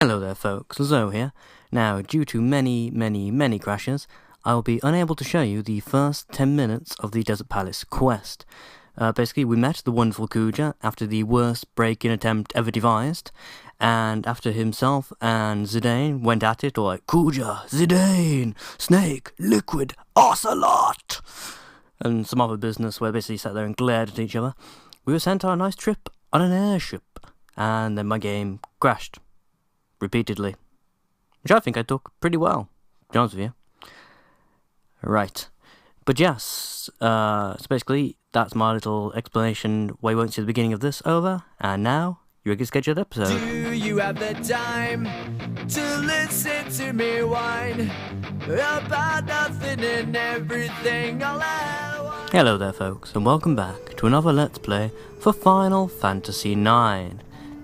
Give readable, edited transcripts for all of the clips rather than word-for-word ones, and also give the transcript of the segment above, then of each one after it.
Hello there folks, Zoe here. Now, due to many crashes, I will be unable to show you the first 10 minutes of the Desert Palace quest. Basically, we met the wonderful Kuja after the worst break-in attempt ever devised, and after himself and Zidane went at it, all like, Kuja, Zidane, Snake, Liquid, Ocelot, and some other business where basically sat there and glared at each other, we were sent on a nice trip on an airship, and then my game crashed. Repeatedly. Which I think I took pretty well, to be honest with you. Right. But yes, so basically, that's my little explanation why you won't see the beginning of this over, and now, your scheduled episode. Do you have the time to listen to me whine about nothing and everything all at once? Hello there folks, and welcome back to another Let's Play for Final Fantasy IX.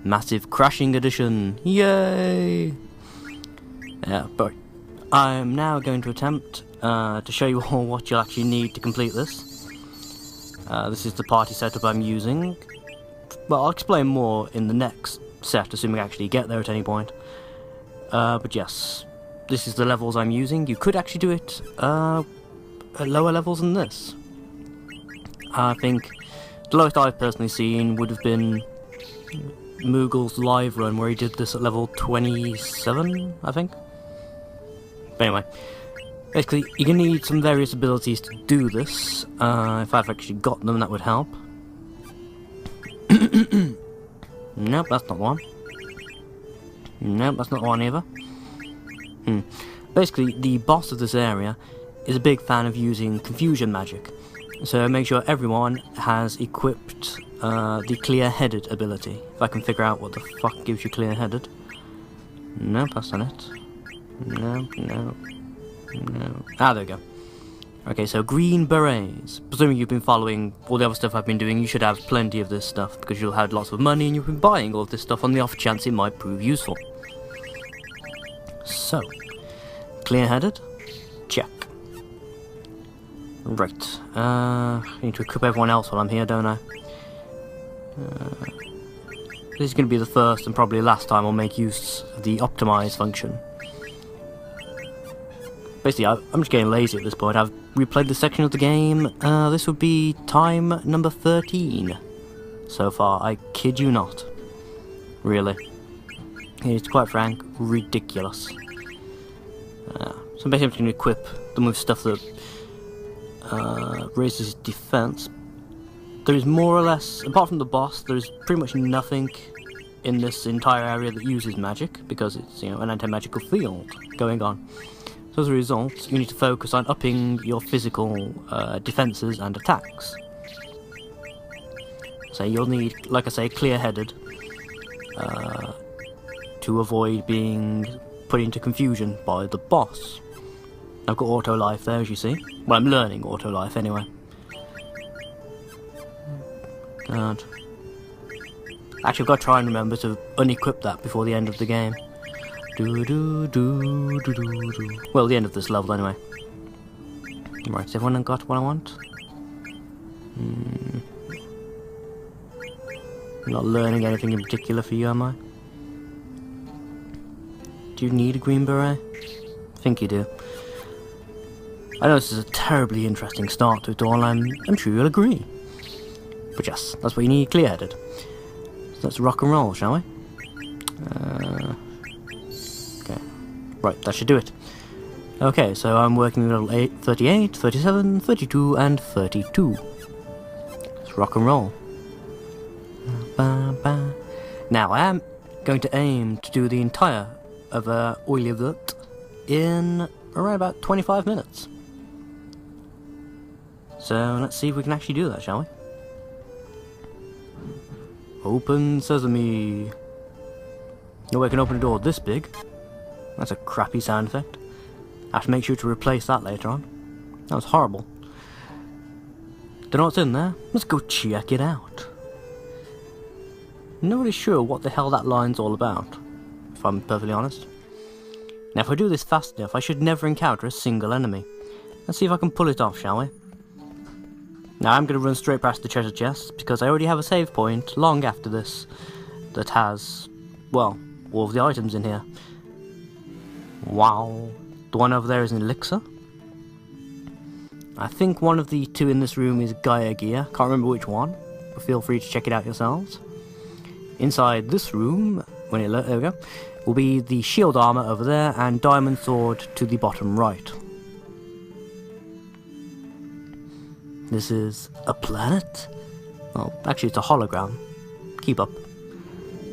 Massive Crashing Edition, yay! Yeah, but I'm now going to attempt to show you all what you'll actually need to complete this. This is the party setup I'm using. Well, I'll explain more in the next set, assuming I actually get there at any point. But yes, this is the levels I'm using. You could actually do it at lower levels than this. I think the lowest I've personally seen would have been Moogle's live run, where he did this at level 27, I think. But anyway, basically, you're going to need some various abilities to do this. If I've actually got them, that would help. Nope, that's not one. Nope, that's not one either. Basically, the boss of this area is a big fan of using confusion magic. So make sure everyone has equipped the clear-headed ability. If I can figure out what the fuck gives you clear-headed. Nope, that's not it. No. Ah, there we go. Okay, so green berets. Presuming you've been following all the other stuff I've been doing, you should have plenty of this stuff, because you'll have lots of money and you've been buying all of this stuff on the off chance it might prove useful. So, clear-headed? Check. Right, I need to equip everyone else while I'm here, don't I? This is going to be the first and probably last time I'll make use of the optimize function. Basically, I'm just getting lazy at this point. I've replayed this section of the game. This would be time number 13 so far. I kid you not. Really. It's quite frank, ridiculous. So basically I'm just going to equip them with stuff that raises defense. There is more or less, apart from the boss, there is pretty much nothing in this entire area that uses magic, because it's, you know, an anti-magical field going on. So as a result, you need to focus on upping your physical defenses and attacks. So you'll need, like I say, clear-headed to avoid being put into confusion by the boss. I've got auto life there, as you see. Well, I'm learning auto life anyway. God. Actually, I've got to try and remember to unequip that before the end of the game. Well, the end of this level anyway. Right, has everyone got what I want? I'm not learning anything in particular for you, am I? Do you need a green beret? I think you do. I know this is a terribly interesting start to it all, I'm sure you'll agree. But yes, that's what you need, clear-headed. So let's rock and roll, shall we? Okay. Right, that should do it. Okay, so I'm working with level 38, 37, 32, and 32. Let's rock and roll. Now, I am going to aim to do the entire of Oeilvert in around about 25 minutes. So let's see if we can actually do that, shall we? Open sesame. No way I can open a door this big. That's a crappy sound effect. I have to make sure to replace that later on. That was horrible. Don't know what's in there. Let's go check it out. Not really sure what the hell that line's all about, if I'm perfectly honest. Now if I do this fast enough, I should never encounter a single enemy. Let's see if I can pull it off, shall we? Now I'm going to run straight past the treasure chest, because I already have a save point long after this that has, well, all of the items in here. Wow. The one over there is an elixir. I think one of the two in this room is Gaia gear. Can't remember which one, but feel free to check it out yourselves. Inside this room, there we go, will be the shield armor over there and diamond sword to the bottom right. This is a planet? Oh, actually it's a hologram. Keep up.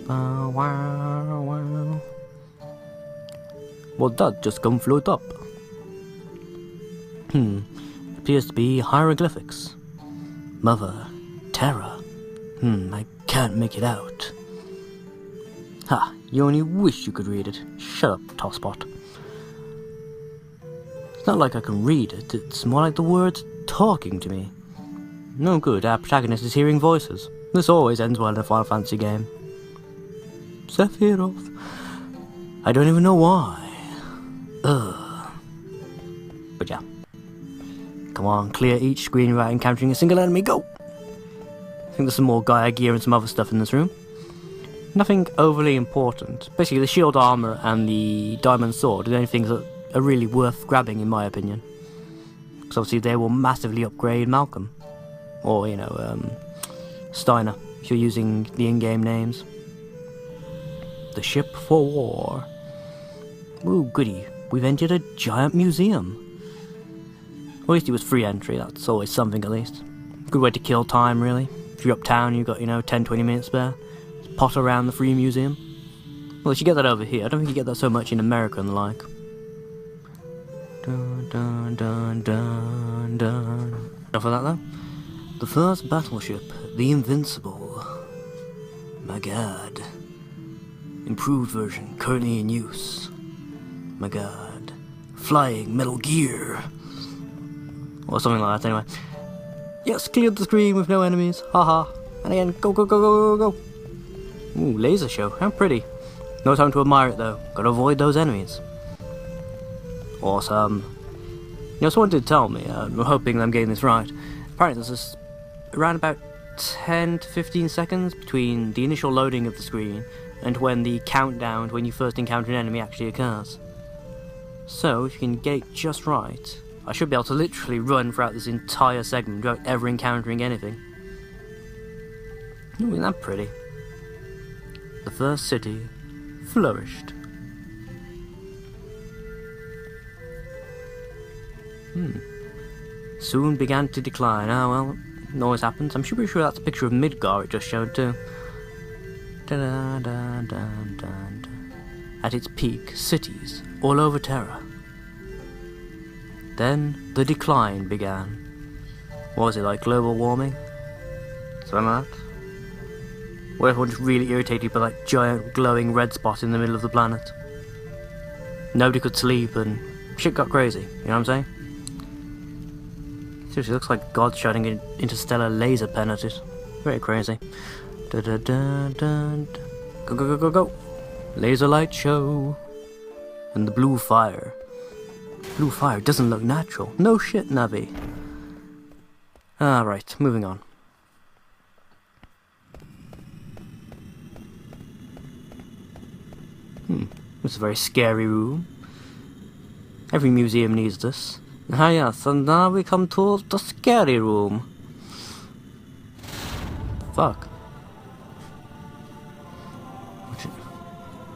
Wow. Well, that just come float up. Appears to be hieroglyphics. Mother, Terra. I can't make it out. Ha, you only wish you could read it. Shut up, Tosspot. It's not like I can read it, it's more like the words talking to me. No good, our protagonist is hearing voices. This always ends well in a Final Fantasy game. Sephiroth. I don't even know why. Ugh. But yeah. Come on, clear each screen without encountering a single enemy, go! I think there's some more Gaia gear and some other stuff in this room. Nothing overly important. Basically the shield armor and the diamond sword are the only things that are really worth grabbing in my opinion. Because obviously they will massively upgrade Malcolm. Or, you know, Steiner, if you're using the in-game names. The ship for war. Ooh, goody. We've entered a giant museum. At least it was free entry, that's always something at least. Good way to kill time, really. If you're uptown, you've got, you know, 10-20 minutes spare. Just potter around the free museum. Well, if you get that over here, I don't think you get that so much in America and the like. Dun dun dun dun dun. Enough of that though. The first battleship, the Invincible. My god. Improved version, currently in use. My god. Flying Metal Gear. Or something like that, anyway. Yes, cleared the screen with no enemies. Haha. And again, go, go, go, go, go, go. Ooh, laser show. How pretty. No time to admire it, though. Gotta avoid those enemies. Awesome. You know, someone did tell me, I'm hoping I'm getting this right. Apparently there's this around about 10 to 15 seconds between the initial loading of the screen and when the countdown when you first encounter an enemy actually occurs. So, if you can get it just right, I should be able to literally run throughout this entire segment without ever encountering anything. Ooh, isn't that pretty? The first city flourished. Soon began to decline. Oh well, it always happens. I'm pretty sure that's a picture of Midgar it just showed too. At its peak, cities all over Terra. Then the decline began. What was it, like global warming? Something like that? Where everyone's really irritated by that giant glowing red spot in the middle of the planet. Nobody could sleep and shit got crazy, you know what I'm saying? Seriously, looks like God's shining an interstellar laser pen at it. Very crazy. Da da da da. Go go go go go. Laser light show. And the blue fire. Blue fire doesn't look natural. No shit, Navi. Right, moving on. This is a very scary room. Every museum needs this. Ah yes, and now we come to the scary room. Fuck.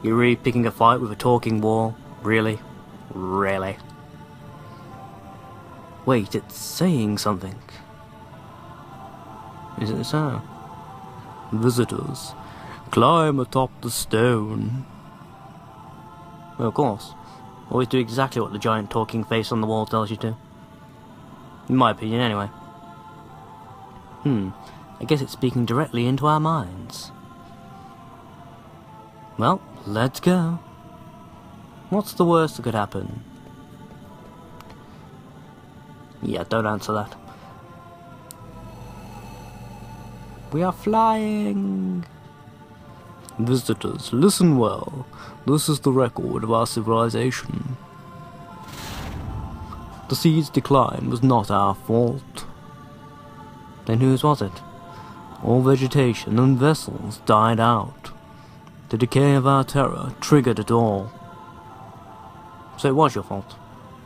You're really picking a fight with a talking wall? Really? Really? Wait, it's saying something. Is it so? Visitors, climb atop the stone. Well, of course. Always do exactly what the giant talking face on the wall tells you to. In my opinion, anyway. I guess it's speaking directly into our minds. Well, let's go. What's the worst that could happen? Yeah, don't answer that. We are flying! Visitors, listen well. This is the record of our civilization. The sea's decline was not our fault. Then whose was it? All vegetation and vessels died out. The decay of our terror triggered it all. So it was your fault.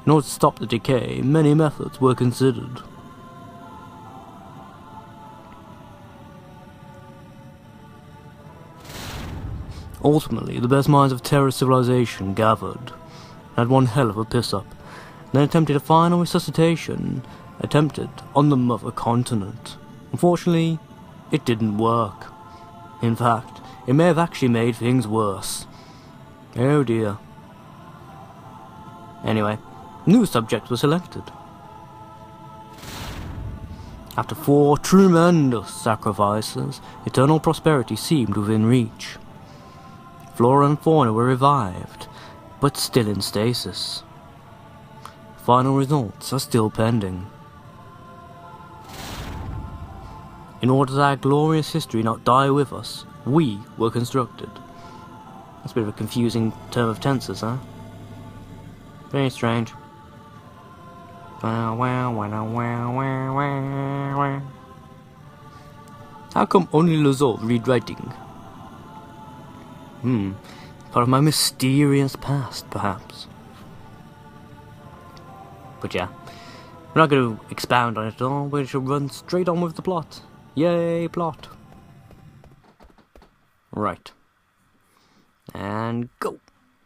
In order to stop the decay, many methods were considered. Ultimately, the best minds of terror civilization gathered, had one hell of a piss-up, then attempted a final resuscitation, attempted on the mother continent. Unfortunately, it didn't work. In fact, it may have actually made things worse. Oh dear. Anyway, new subject was selected. After 4 tremendous sacrifices, eternal prosperity seemed within reach. Flora and fauna were revived, but still in stasis. Final results are still pending. In order that our glorious history not die with us, we were constructed. That's a bit of a confusing term of tenses, huh? Very strange. How come only Lizzo read writing? Part of my mysterious past, perhaps. But yeah, we're not going to expound on it at all. We should run straight on with the plot. Yay, plot. Right. And go.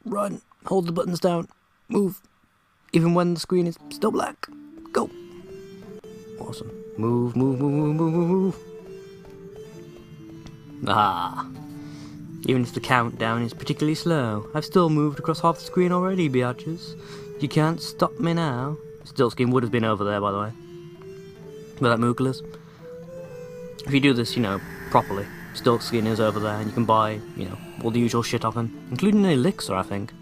Run. Hold the buttons down. Move. Even when the screen is still black. Go. Awesome. Move, move, move, move, move, move, move. Ah. Even if the countdown is particularly slow, I've still moved across half the screen already, biatches. You can't stop me now. Still skin would have been over there, by the way. Where that Moogle is. If you do this, properly, still skin is over there, and you can buy, all the usual shit off him. Including an elixir, I think.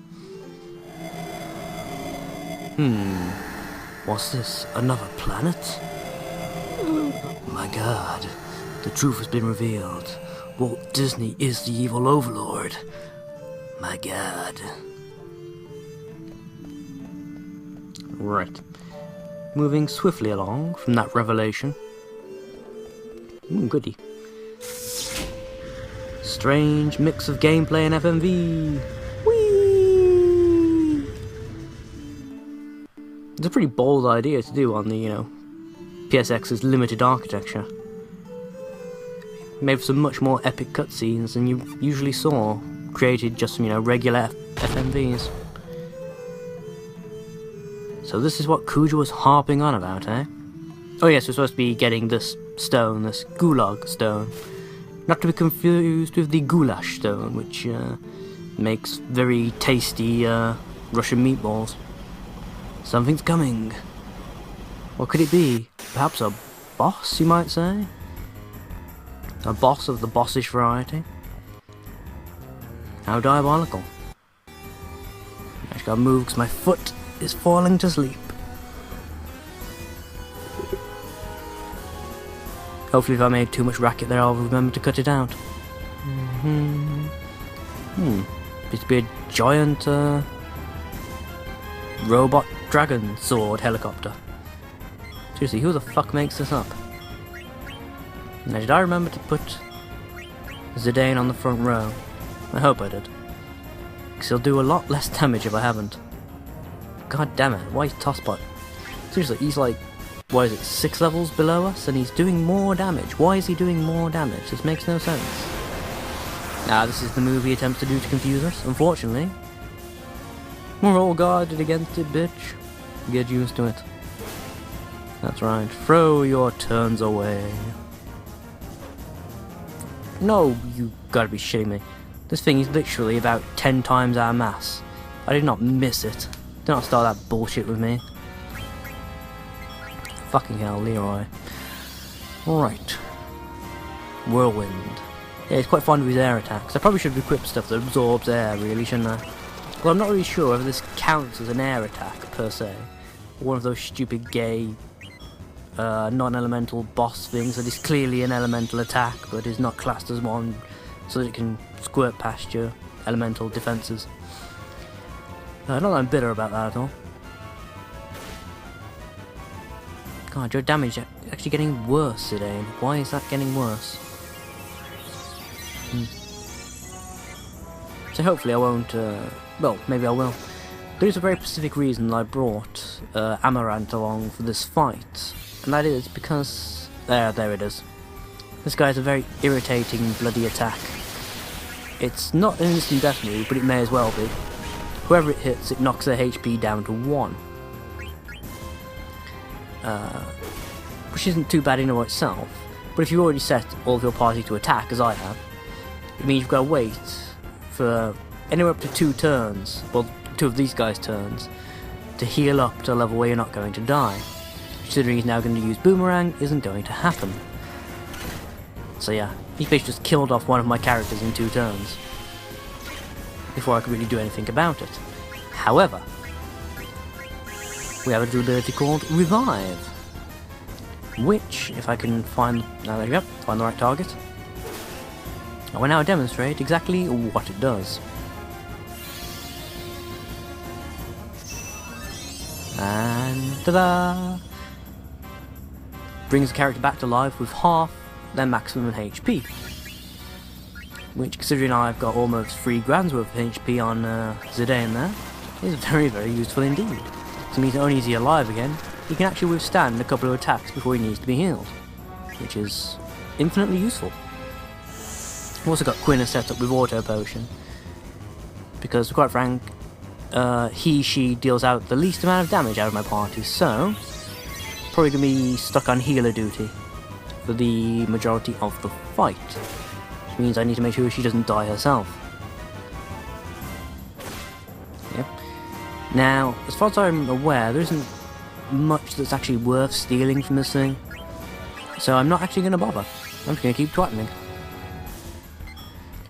What's this? Another planet? My god, the truth has been revealed. Walt Disney is the evil overlord. My god. Right. Moving swiftly along from that revelation. Goody. Strange mix of gameplay and FMV. Whee! It's a pretty bold idea to do on the, PSX's limited architecture. Made for some much more epic cutscenes than you usually saw, created just from, regular FMVs. So this is what Kuja was harping on about, eh? Oh yes, we're supposed to be getting this stone, this gulag stone. Not to be confused with the goulash stone, which makes very tasty Russian meatballs. Something's coming. What could it be? Perhaps a boss, you might say? A boss of the bossish variety? How diabolical. I just gotta move because my foot is falling to sleep. Hopefully if I made too much racket there, I'll remember to cut it out. Appears to be a giant robot dragon sword helicopter. Seriously, who the fuck makes this up? Now, did I remember to put Zidane on the front row? I hope I did. Because he'll do a lot less damage if I haven't. God damn it, why is Tosspot? Seriously, he's like, what is it, 6 levels below us? And he's doing more damage. Why is he doing more damage? This makes no sense. This is the move he attempts to do to confuse us, unfortunately. We're all guarded against it, bitch. Get used to it. That's right, throw your turns away. No, you gotta be shitting me. This thing is literally about 10 times our mass. I did not miss it. Do not start that bullshit with me. Fucking hell, Leroy. Right. Whirlwind. Yeah, he's quite fond of his air attacks. I probably should have equipped stuff that absorbs air, really, shouldn't I? Well, I'm not really sure whether this counts as an air attack, per se. One of those stupid gay, non-elemental boss things that is clearly an elemental attack, but is not classed as one, so that it can squirt past your elemental defences. Not that I'm bitter about that at all. God, your damage is actually getting worse today. Why is that getting worse? So hopefully I won't, well, maybe I will. There is a very specific reason I brought Amaranth along for this fight, and that is because, there it is. This guy has a very irritating bloody attack. It's not an instant death move, but it may as well be. Whoever it hits, it knocks their HP down to 1. Which isn't too bad in and of itself, but if you already set all of your party to attack, as I have, it means you've got to wait for anywhere up to 2 turns, well, 2 of these guys' turns, to heal up to a level where you're not going to die. Considering he's now going to use Boomerang, isn't going to happen. So yeah, he basically just killed off one of my characters in 2 turns, before I could really do anything about it. However, we have a little ability called Revive, which, if I can find, there we go, find the right target, I will now demonstrate exactly what it does. And ta-da! Brings the character back to life with half their maximum HP. Which, considering I've got almost 3 grand's worth of HP on Zidane there, is very, very useful indeed. So it means not only is he alive again, he can actually withstand a couple of attacks before he needs to be healed, which is infinitely useful. I've also got Quina set up with Auto Potion, because to be quite frank, she deals out the least amount of damage out of my party, so probably going to be stuck on healer duty for the majority of the fight. Which means I need to make sure she doesn't die herself. Yep. Now, as far as I'm aware, there isn't much that's actually worth stealing from this thing, so I'm not actually going to bother. I'm just going to keep twatting.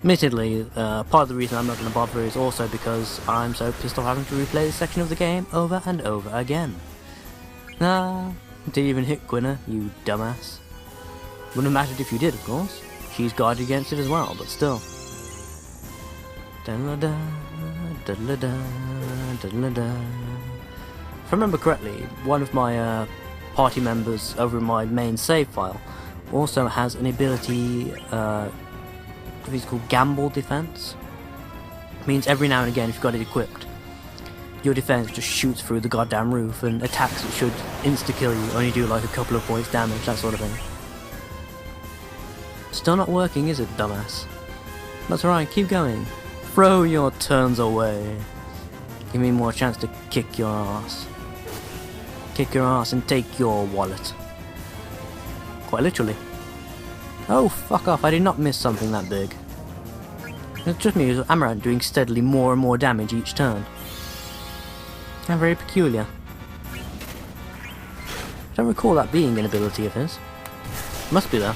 Admittedly, part of the reason I'm not going to bother is also because I'm so pissed off having to replay this section of the game over and over again. Didn't even hit Quina, you dumbass. Wouldn't have mattered if you did, of course. She's guarded against it as well, but still. Da-la-da, da-la-da, da-la-da. If I remember correctly, one of my party members over in my main save file also has an ability, it's called Gamble Defense. It means every now and again, if you've got it equipped, your defense just shoots through the goddamn roof and attacks that should insta-kill you, only do like a couple of points damage, that sort of thing. Still not working, is it, dumbass? That's right, keep going. Throw your turns away. Give me more chance to kick your ass. Kick your ass and take your wallet. Quite literally. Oh, fuck off, I did not miss something that big. It's just me with Amaranth doing steadily more and more damage each turn. How very peculiar. I don't recall that being an ability of his. Must be though.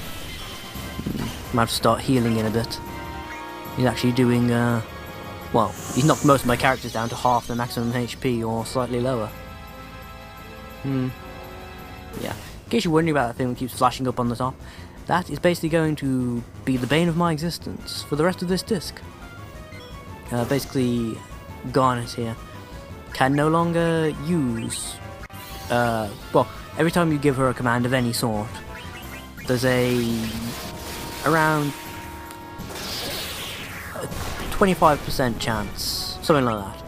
Might have to start healing in a bit. He's actually doing, well, he's knocked most of my characters down to half their maximum HP or slightly lower. Yeah. In case you're wondering about that thing that keeps flashing up on the top, that is basically going to be the bane of my existence for the rest of this disc. Basically, Garnet here can no longer use, well, every time you give her a command of any sort, there's around 25% chance, something like that,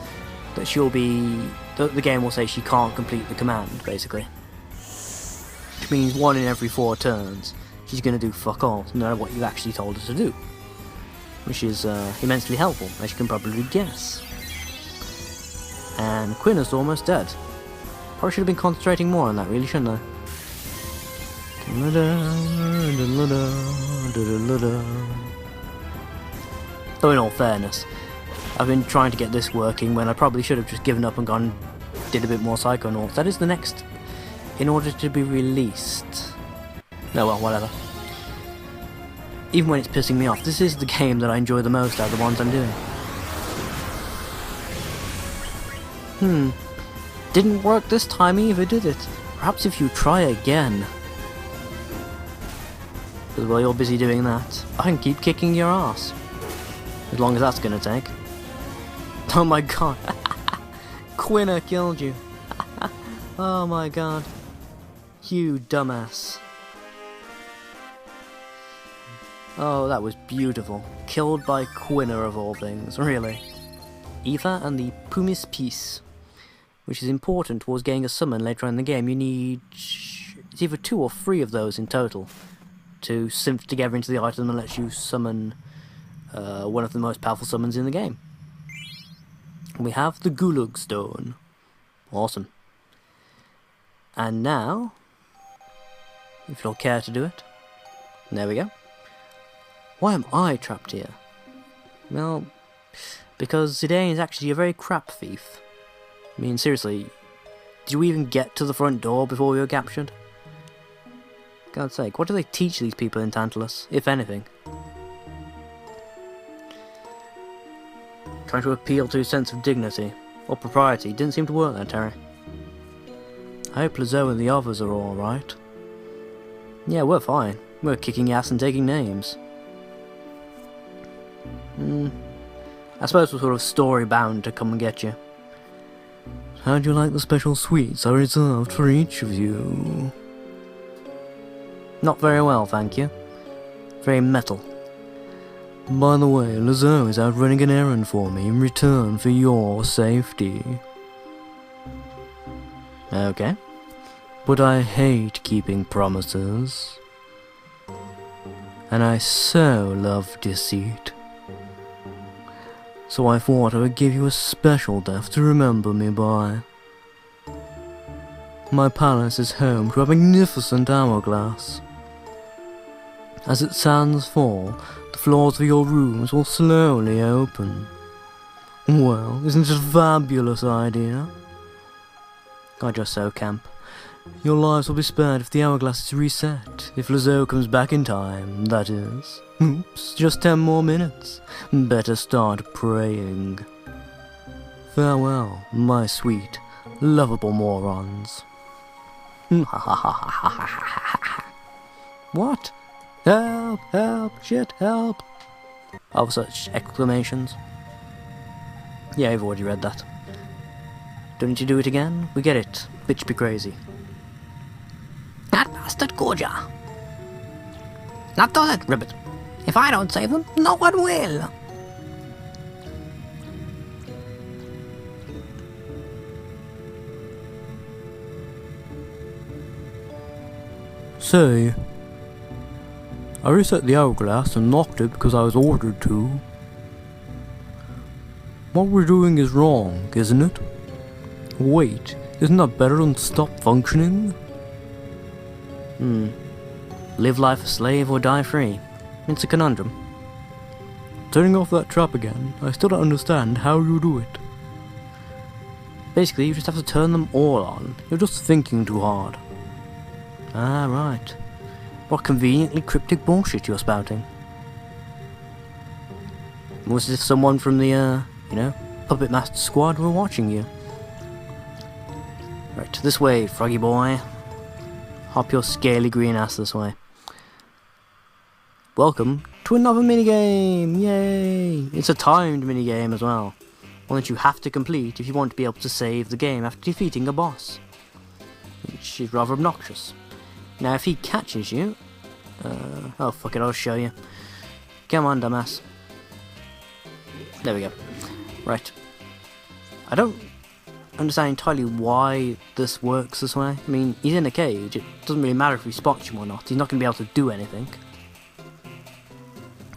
that she'll be, the game will say she can't complete the command, basically. Which means 1 in every 4 turns, she's going to do fuck all, no matter what you actually told her to do. Which is immensely helpful, as you can probably guess. And Quina's almost dead. Probably should have been concentrating more on that, really, shouldn't I? Though in all fairness, I've been trying to get this working when I probably should have just given up and gone did a bit more Psychonauts. That is the next in order to be released. No, well, whatever. Even when it's pissing me off, this is the game that I enjoy the most out of the ones I'm doing. Didn't work this time either, did it? Perhaps if you try again. Because while you're busy doing that, I can keep kicking your ass. As long as that's gonna take. Oh my god. Quina killed you. Oh my god. You dumbass. Oh, that was beautiful. Killed by Quinner of all things, really. Eva and the Pumice Piece, which is important towards getting a summon later on in the game. You need... it's either 2 or 3 of those in total to synth together into the item that lets you summon one of the most powerful summons in the game. We have the Gulag Stone. Awesome. And now, if you'll care to do it, there we go. Why am I trapped here? Well, because Zidane is actually a very crap thief. I mean, seriously, did you even get to the front door before we were captured? God's sake, what do they teach these people in Tantalus, if anything? Trying to appeal to a sense of dignity, or propriety, didn't seem to work there, Terry. I hope Lazo and the others are alright. Yeah, we're fine. We're kicking ass and taking names. I suppose we're sort of story-bound to come and get you. How'd you like the special sweets I reserved for each of you? Not very well, thank you. Very metal. By the way, Lazo is out running an errand for me in return for your safety. Okay. But I hate keeping promises. And I so love deceit. So I thought I would give you a special death to remember me by. My palace is home to a magnificent hourglass. As its sands fall, the floors of your rooms will slowly open. Well, isn't it a fabulous idea? God, you're so camp. Your lives will be spared if the hourglass is reset. If Lazo comes back in time, that is. Oops, just 10 more minutes. Better start praying. Farewell, my sweet, lovable morons. What? Help, help, shit, help. Of such exclamations. Yeah, I've already read that. Don't need to do it again? We get it. Bitch be crazy. That bastard Gorgia. That does it, Ribbit. If I don't save them, no one will. Say, I reset the hourglass and locked it because I was ordered to. What we're doing is wrong, isn't it? Wait, isn't that better than stop functioning? Live life a slave or die free. It's a conundrum. Turning off that trap again, I still don't understand how you do it. Basically, you just have to turn them all on. You're just thinking too hard. Ah, right. What conveniently cryptic bullshit you're spouting. It was as if someone from the, Puppet Master Squad were watching you. Right, this way, froggy boy. Hop your scaly green ass this way. Welcome to another minigame! Yay! It's a timed minigame as well. One that you have to complete if you want to be able to save the game after defeating a boss. Which is rather obnoxious. Now if he catches you... oh fuck it, I'll show you. Come on, dumbass. There we go. Right. I don't understand entirely why this works this way. I mean, he's in a cage. It doesn't really matter if he spots you or not. He's not going to be able to do anything.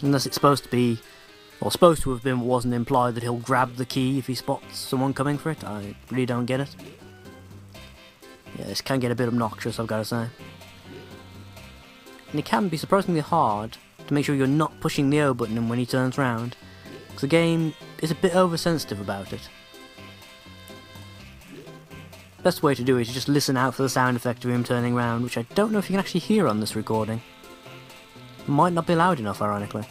Unless it's supposed to be, or supposed to have been, wasn't implied that he'll grab the key if he spots someone coming for it. I really don't get it. Yeah, this can get a bit obnoxious, I've got to say. And it can be surprisingly hard to make sure you're not pushing the O button when he turns round, because the game is a bit oversensitive about it. Best way to do it is just listen out for the sound effect of him turning round, which I don't know if you can actually hear on this recording. Might not be loud enough, ironically.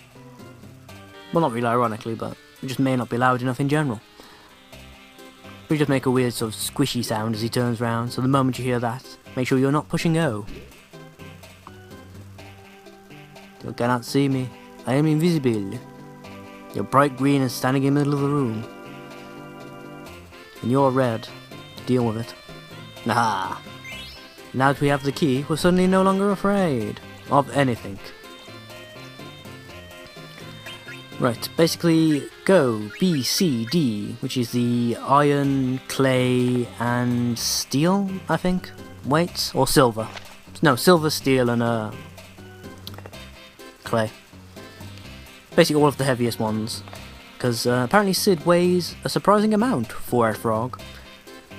Well, not really ironically, but it just may not be loud enough in general. We just make a weird sort of squishy sound as he turns round, so the moment you hear that, make sure you're not pushing O. You cannot see me. I am invisible. You're bright green and standing in the middle of the room. And you're red. Deal with it. Nah. Now that we have the key, we're suddenly no longer afraid of anything. Right, basically go B, C, D, which is the iron, clay, and steel, I think, weights, or silver. No, silver, steel, and clay. Basically all of the heaviest ones, because apparently Sid weighs a surprising amount for a frog.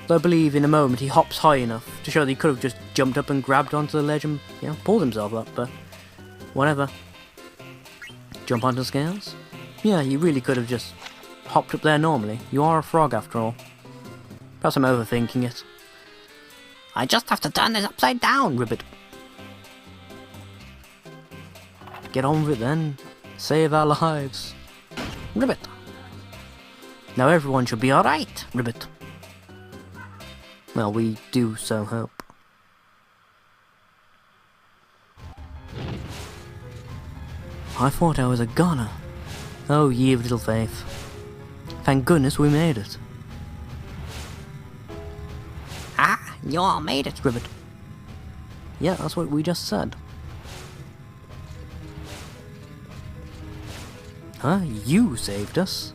Though I believe in a moment he hops high enough to show that he could have just jumped up and grabbed onto the ledge and, you know, pulled himself up, but whatever. Jump onto the scales? Yeah, you really could have just hopped up there normally. You are a frog after all. Perhaps I'm overthinking it. I just have to turn this upside down, Ribbit. Get on with it then. Save our lives. Ribbit. Now everyone should be alright, Ribbit. Well, we do so hope. I thought I was a goner. Oh, ye of little faith. Thank goodness we made it. Ah, you all made it, Ribbit. Yeah, that's what we just said. Huh? You saved us?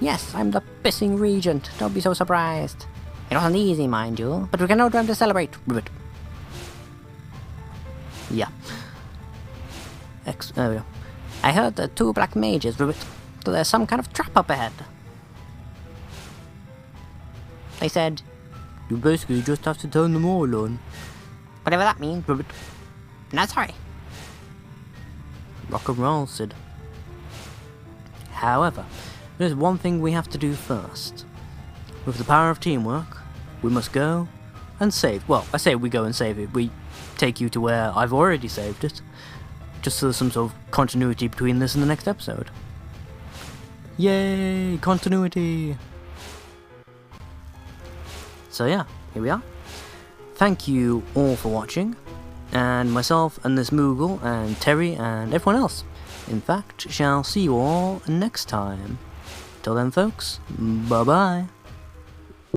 Yes, I'm the pissing regent. Don't be so surprised. It wasn't easy, mind you, but we can no time to celebrate, Ribbit. Yeah. There we go. I heard the 2 black mages, Ribbit, so there's some kind of trap up ahead. They said, You basically just have to turn them all on. whatever that means, Ribbit. No, sorry. Rock and roll, Sid. However, there's one thing we have to do first. With the power of teamwork, we must go and save. Well, I say we go and save it. We take you to where I've already saved it. Just so there's some sort of continuity between this and the next episode. Yay! Continuity! So yeah, here we are. Thank you all for watching. And myself and this Moogle and Terry and everyone else, in fact, shall see you all next time. Till then, folks, bye-bye.